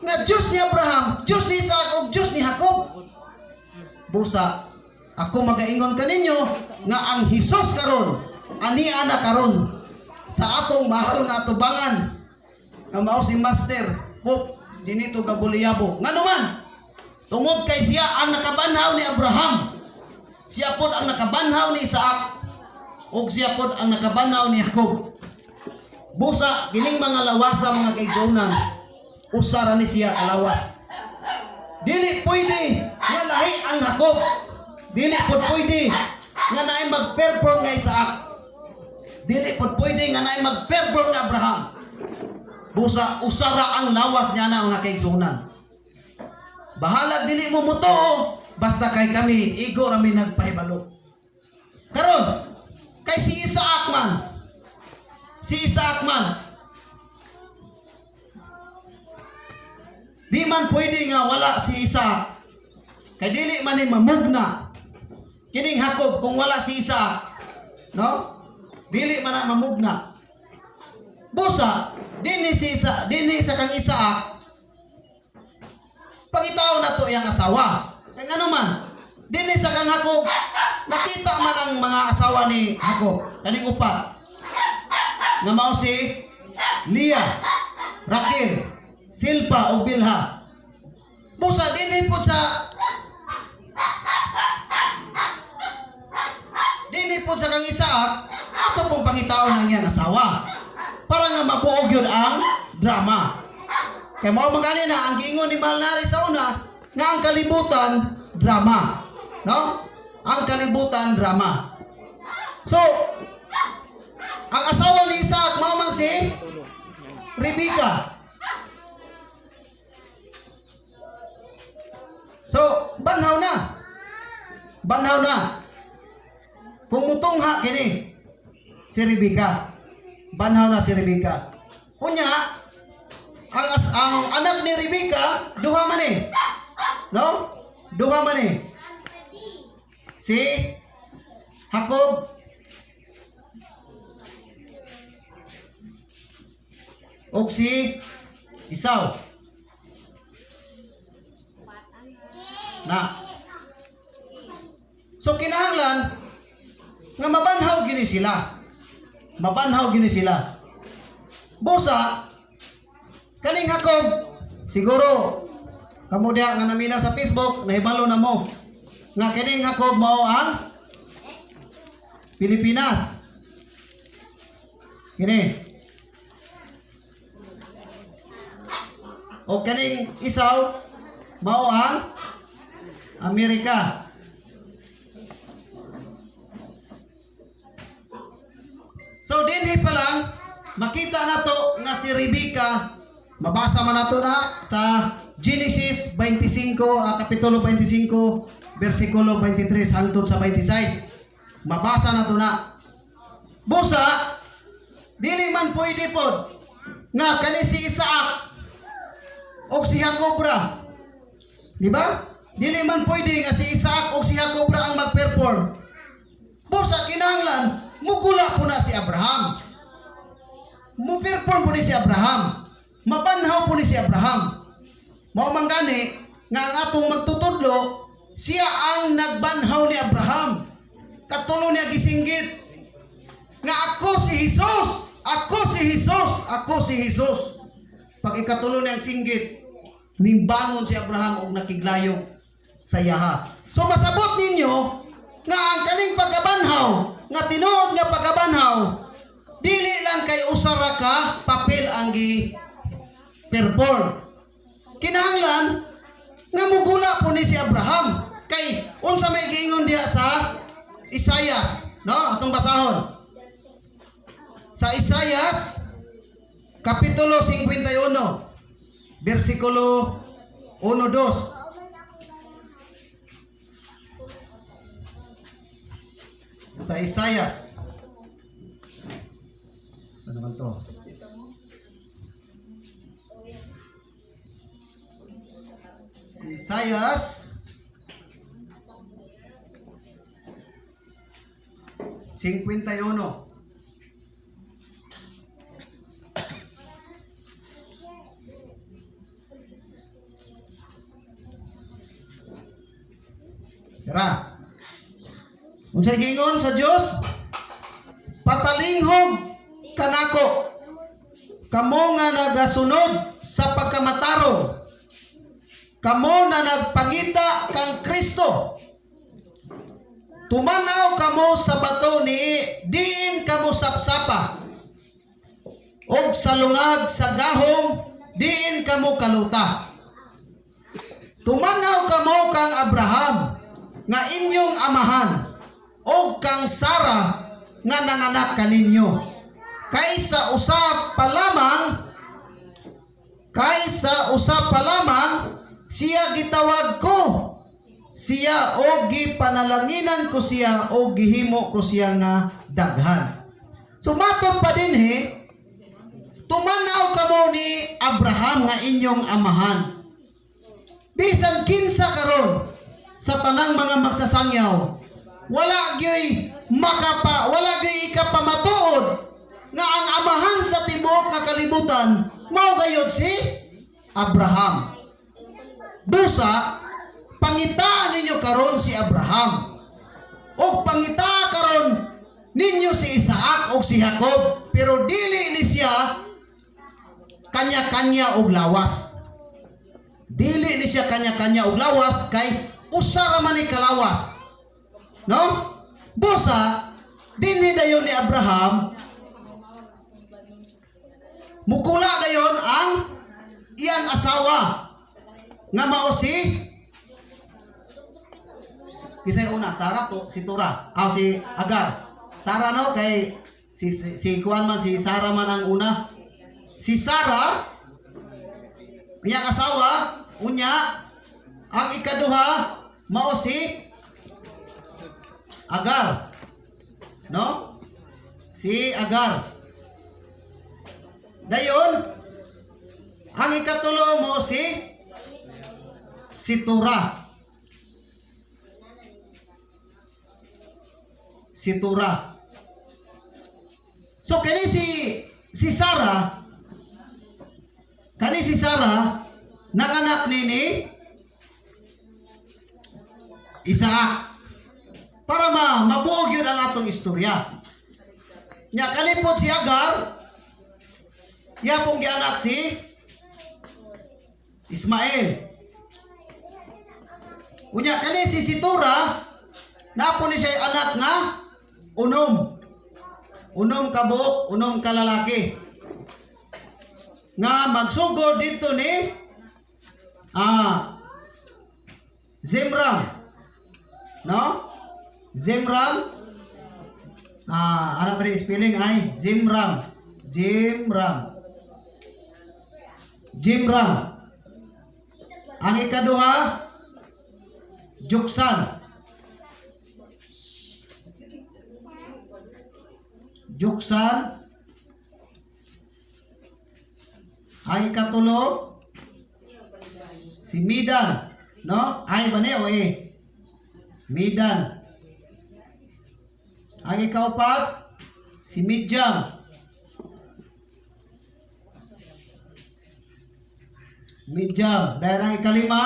nga Diyos ni Abraham, Diyos ni Isaac ug Diyos ni Jacob. Busa, ako magaingon kaninyo nga ang Jesus karon, ani ana karon sa atong mahal nga atubangan nga mao si Master Pope Ginito Gabuliyabo. Nga naman, tungod kay siya ang nakabanhaw ni Abraham, siya pod ang nakabanhaw ni Isaac, ug siya pod ang nakabanhaw ni Jacob. Busa, kining mga lawasa mga kaigsuonan, usara ni siya alawas. Dili pwede nga lahi ang Jacob. Dili pod pwede nga naay mag-perform nga Isaac. Dili pod pwede nga naay mag-perform nga Abraham. Busa, usara ang lawas niya na mga kaigsuonan. Bahalag dili mo muto, basta kay kami, igo rami nagpahibalo. Karon, kay si Isaac man, di man pwede nga wala si Isaac. Kay dili man ni mamugna. Kining Jacob kung wala si Isaac, no? Dili man na mamugna. Busa, dinhi sa kang Isaac, pangitaw na to iyang asawa. Kaya ano man, dinhi sa kang Jacob, nakita man ang mga asawa ni Jacob, kaning upat. Nga mao si Leah, Raquel, Silpa o Bilha. Busa, dinhi po sa kang Isaac, ato pong pangitaon ng iyang asawa. Para nga mabuog yun ang drama. Kaya mao magani na, ang giingon ni Malnari sa una, nga ang kalibutan, drama. No? Ang kalibutan, drama. So, ang asawa ni Isaac, mao man si Rebecca. So, banhaw na. Kung mutungha kini si Rebecca, banhaw na si Rebecca. Unya, ang anak ni Rebecca, duha man eh. No? Duha man eh. Si Jacob ug si Esau. Na. So kinahanglan nga mabanhaw gini sila. Busa kaning Jacob siguro kamo diha nga namina sa Facebook nahibalo na mo nga kining Jacob mao ang Pilipinas. Kini. O kaning Esau mao ang Amerika. So dinhi pa lang makita nato nga si Rebecca Mabasa man nato na sa Genesis 25, kapitulo 25, versikulo 23 hangtod sa 26. Mabasa nato na. Busa, dili man pwede pod nga kani si Isaac o si Jacob ra. Di ba? Dili man pwede nga si Isaac o si Jacob ra ang mag-perform. Busa kinahanglan mugula po na si Abraham. Mu-perform po ni si Abraham. Mabanhaw po ni si Abraham. Mao man gani nga ang atong magtutudlo, siya ang nagbanhaw ni Abraham. Katulo niya gisinggit nga ako si Jesus, ako si Jesus, ako si Jesus. Pag ikatulo niya ang singgit, nimbangon si Abraham og nakiglayog sa yaha. So masabot ninyo nga ang kaning pagkabanhaw, nga tinuod nga pagkabanhaw, dili lang kay usara ka papel ang gi-perform. Kinahanglan nga mugula po ni si Abraham kay unsa may giingon diha sa Isayas, no? Atong basahon. Sa Isayas kapitulo 51 versikulo 1-2. Sa Isayas. Saan naman to? Isayas 51. Tara. Unsay gingon sa Dios? Patalinghog kanako, kamo nga nagasunod sa pagkamatarong, kamo na nagpangita kang Kristo. Tumanaw kamo sa bato ni diin kamo sapsapa, og sa lungag sa gahom diin kamo kaluta. Tumanaw kamo kang Abraham nga inyong amahan, og kang Sara nga nanganak kaninyo. Kaysa usap pa lamang siya gitawag ko, siya og gipanalanginan ko siya, og gihimo ko siya nga daghan. So matud pa dinhi, tumanaw kamo ni Abraham nga inyong amahan. Bisan kinsa karon sa tanang mga magsasangyaw, wala gyud ikapamatuod nga ang amahan sa tibuok nga kalibutan mao gayud si Abraham. Busa, pangita ninyo karon si Abraham, o pangita karon ninyo si Isaac o si Jacob, pero dili ni siya kanya-kanya og lawas. Dili ni siya kanya-kanya og lawas kay usara man ni kalawas. No? Busa, dinhi dayon ni Abraham mukula dayon ang iyang asawa nga mao si kisay una Sara to si Tura si Agar. Sara no kay si kuan man si Sara man ang una. Si Sara iyang asawa unya, ang ikaduha mao si Agar, no? Si Agar. Dayon ang ikatulo mo si Tura. Si Tura. So kani si Sara, nanganak ni Isaac. Para mabuog yun ang atong istorya. Nya kalipod si Agar, yapong gianak si Ismael. Unya kani si Tura, napo ni siya anak nga unom ka buok, unom ka lalaki. Nga magsugod dito ni Zimram. No? Zimram. Ano ba yung spelling ay? Zimram. Jimram. Ang ikaduha, Joksan. Joksan. Ang ikatulo, si Midan. No? Ay ba niya o eh? Midan. Ang ikaupat, si Midjam. Midjam. Dahil ang ikalima,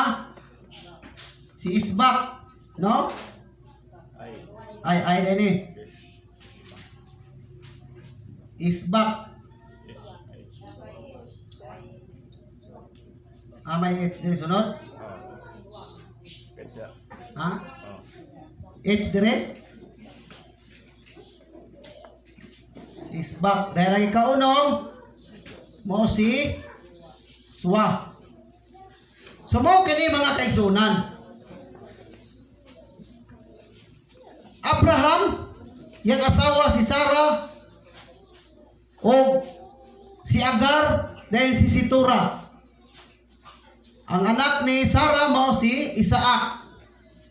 si Isbak. No? Ay, ini. Isbak. May H din sunod? Ha? H dire? Isbak. Dahil ang ikaunong, mo si Swa. So mo kini mga kaigsunan. Abraham, yang asawa si Sarah, o si Agar, dahil si Situra. Ang anak ni Sarah mao si Isaac.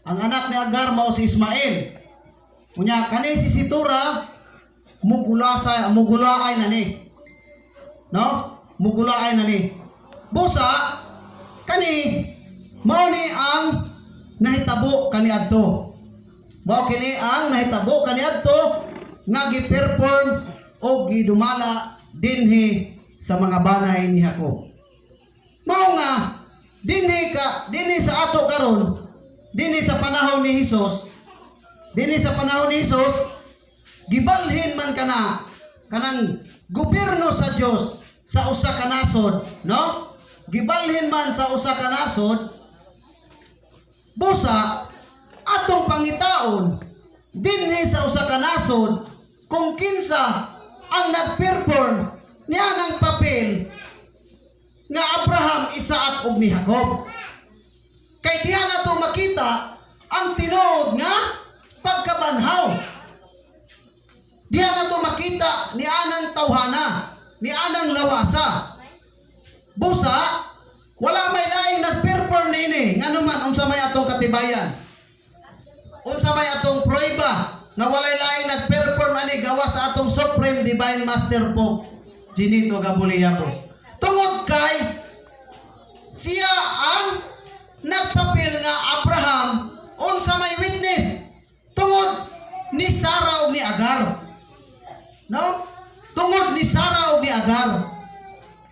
Ang anak ni Agar mao si Ismael. Unya kani si Situra mugulaay na ni. No? Mugulaay na ni. Busa kani mao ni ang nahitabo kaniadto. Mao kini ang nahitabo kaniadto nga gi-perform o gidumala dinhi sa mga banay ni Jacob. Mao nga dinhi sa ato karon, dinhi sa panahon ni Hesus, gibalhin man kanang gobyerno sa Dios sa usa ka nasod, no? Gibalhin man sa usa ka nasod, busa atong pangitaon dinhi sa usa ka nasod kung kinsa ang nag-perform niya ng papel nga Abraham, Isaac ug ni Jacob. Kay diha nato makita ang tinuod nga pagkabanhaw. Diha nato makita ni anang tawhana, ni anang lawasa. Busa wala may laing nag-perform nini nganuman unsa may atong katibayan. Unsa may atong prueba nga walay laing nag-perform ani gawa sa atong Supreme Divine Master Pope Ginito Gabuliaco. Tungod kay siya ang nagpapil nga Abraham unsa may witness tungod ni Sarah ug ni Agar. No? Tungod ni Sarah ug ni Agar.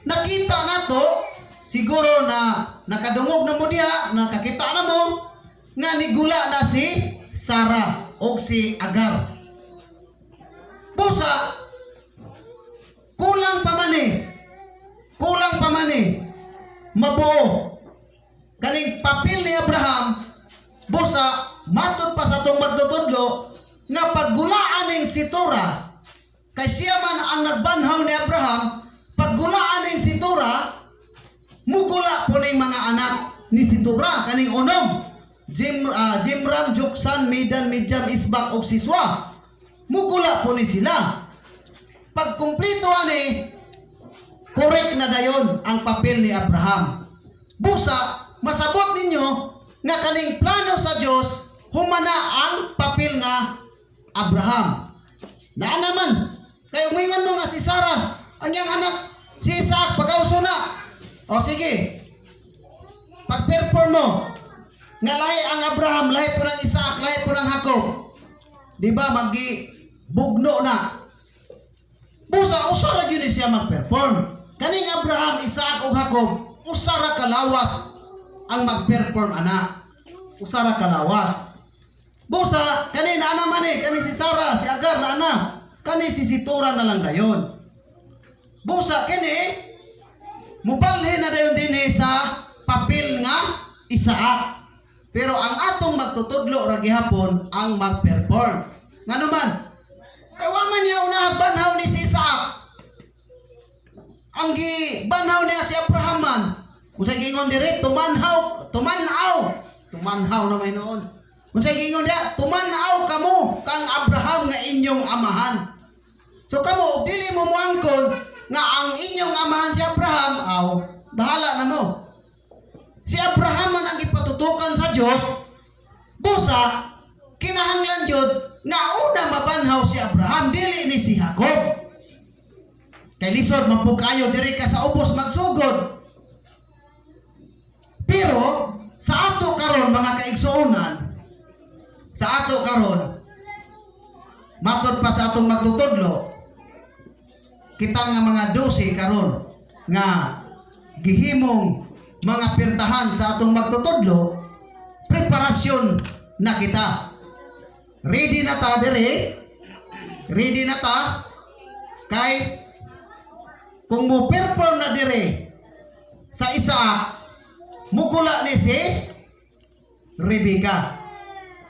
Nakita nato siguro na nakadungog na mo diha, nakakita na mo nga nigula na si Sarah ug si Agar. Busa kulang pa man mabuo kaning papel ni Abraham. Busa matud pa sa atong magtutudlo nga paggulaan ning si Tura, kay siya man ang nagbanhaw ni Abraham, paggulaan ning si Tura, mugula po ning mga anak ni si Tura kaning unom, Jimram, Joksan, Midan, Midjam, Isbak ug Siswa. Mugula po ni sila. Pag kumpleto ani, correct na dayon ang papel ni Abraham. Busa masabot ninyo nga kaning plano sa Dios humana ang papel nga Abraham. Naa naman kay umingan mo nga si Sarah ang iyang anak si Isaac pagauso na. O sige, pag-perform mo nga lahi ang Abraham, lahi po ng Isaac, lahi po ng Jacob, di ba magi-bugno na. Busa usara gyud siya mag-perform. Kaning Abraham, Isaac ug Jacob, usara kalawas ang mag-perform ana. Usara kalawas. Busa kani na naman kani si Sarah, si Agar na ana. Kani si Situra na lang dayon. Busa kani mubalhin na dayon dinhi sa papel nga Isaac. Pero ang atong magtutudlo ra gihapon ang mag-perform. Ngano man? Ay wa man niya unahag banhaw ni si Isaac. Ang gibanhaw niya si Abraham man. Unsay gingon dire tumanaw na may noon. Unsay gingon dia tumanaw kamo kang Abraham nga inyong amahan. So kamo dili mo muangkon nga ang inyong amahan si Abraham bahala na mo. Si Abraham man ang ipatutukan sa Dios, busa kinahanglan jud nga una mabanhaw si Abraham dili ni si Jacob. Kay lisod man po kayo diri ka sa ubos magsugod. Pero sa ato karon mga kaigsuonan, sa ato karon matod pa sa atong magtutudlo, kita nga mga 12 karon nga gihimong mga pirtahan sa atong magtutudlo, preparasyon na kita. Ready na ta dire? Ready na ta? Kay kung mo perform na dire sa Isaac, mugula ni si Rebecca.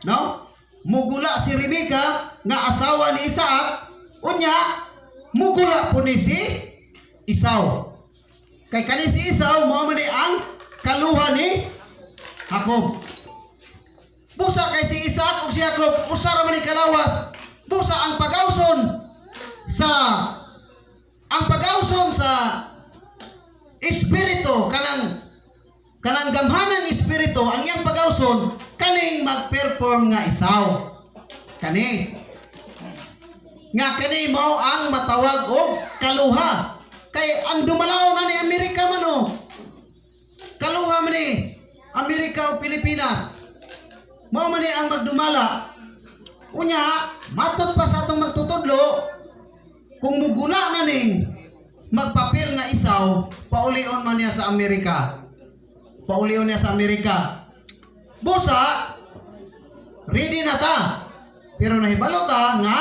No? Mugula si Rebecca nga asawa ni Isaac, unya mugula po ni si Esau. Kay kani si Esau mao man ang kaluha ni Jacob. Busa kay si Isaac ug si Jacob usara man ni kalawas. Busa ang pagawson sa espiritu kanang gamhanang espiritu ang iyang pagawson kaning mag-perform nga Esau. Kani mao ang matawag og kaluha. Kay ang dumalaw na ni Amerika man o. Kaluha man ni Amerika o Pilipinas. Mao man ni ang magdumala. Unya, matod pa sa atong magtutudlo, kung mugula na ning magpapil nga Esau, paulion man niya sa Amerika. Paulion niya sa Amerika. Busa, ready na ta. Pero nahibalo ta nga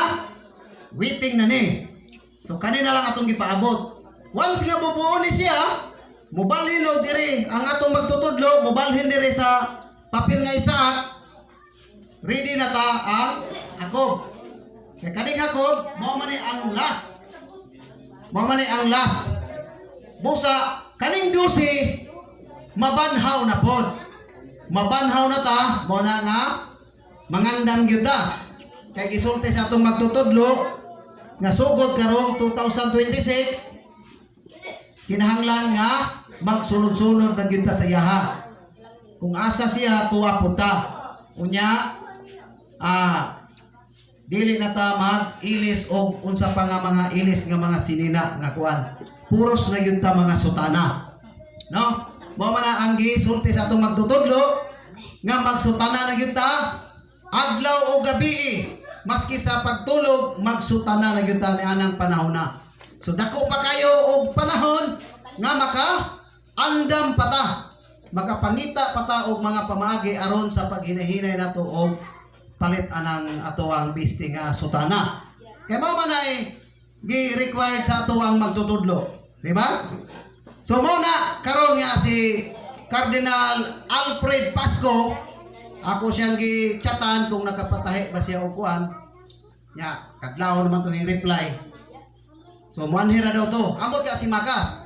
waiting na ni. So kanina lang atong gipaabot. Once nga bubuo ni siya, mubalhin o diri ang atong magtutudlo, mubalhin diri sa papel nga Isaac. Ready na ta ang Jacob. Kaya kaning Jacob, mao man ni ang last. Mao man ni ang last. Busa kaning 12 mabanhaw na pod. Mabanhaw na ta, mao na nga mangandam gyud ta. Kay gisulti sa atong magtutudlo nga sugod karong 2026 kinahanglan nga magsunod-sunod na gyud ta sa iyaha. Kung asa siya tuwa po ta. Unya dili na ta mag-ilis og unsa pa nga mga ilis nga mga sinina nga kuan. Puros na gyud ta mga sutana. No? Mao man ang gisulti sa atong magtutudlo nga magsutana na gyud ta adlaw o gabi. Maski sa pagtulog magsutana na gyud ta ni anang panahon na. So dako pa kayo og panahon nga maka andam pa ta. Makapangita pa ta og mga pamaagi aron sa paghinahinay nato og palit anang ato ang biste nga sutana. Kay mao man ay gi-required sa ato ang magtutudlo, di ba? So mo na karon nga si Cardinal Alfred Pasco, ako siyang gi-chatan kung nakapatahi ba siya og kuan. Ya, kadlaw naman to i-reply. So muanhira daw to. Ambot ka si Magas.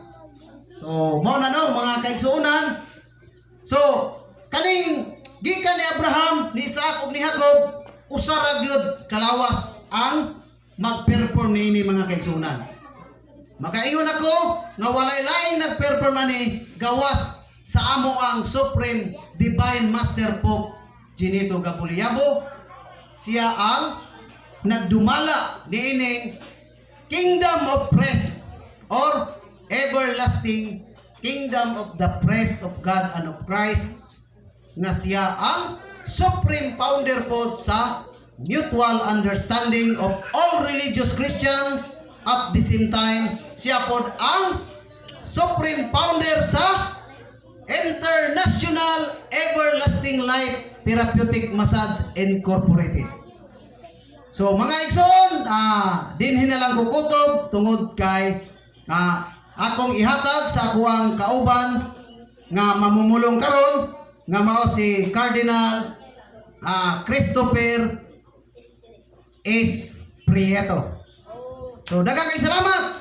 So mo na no mga kaigsuonan. So kaning gikan ni Abraham, ni Isaac ug ni Jacob, usara gyud kalawas ang mag-perform niini mga kaigsuonan. Makaingon ako nga walay laing nag-perform ani gawas sa amo ang Supreme Divine Master Pope Ginito Gapuliabo. Siya ang nagdumala niining Kingdom of Praise or everlasting Kingdom of the Praise of God and of Christ, nga siya ang supreme founder po sa mutual understanding of all religious Christians. At the same time, siya po ang supreme founder sa International Everlasting Life Therapeutic Massage Incorporated. So mga igsoon, dinhin na lang kukutob tungod kay akong ihatag sa akuang kauban nga mamumulong karon nga mao si Cardinal Christopher S. Prieto. So daghang salamat.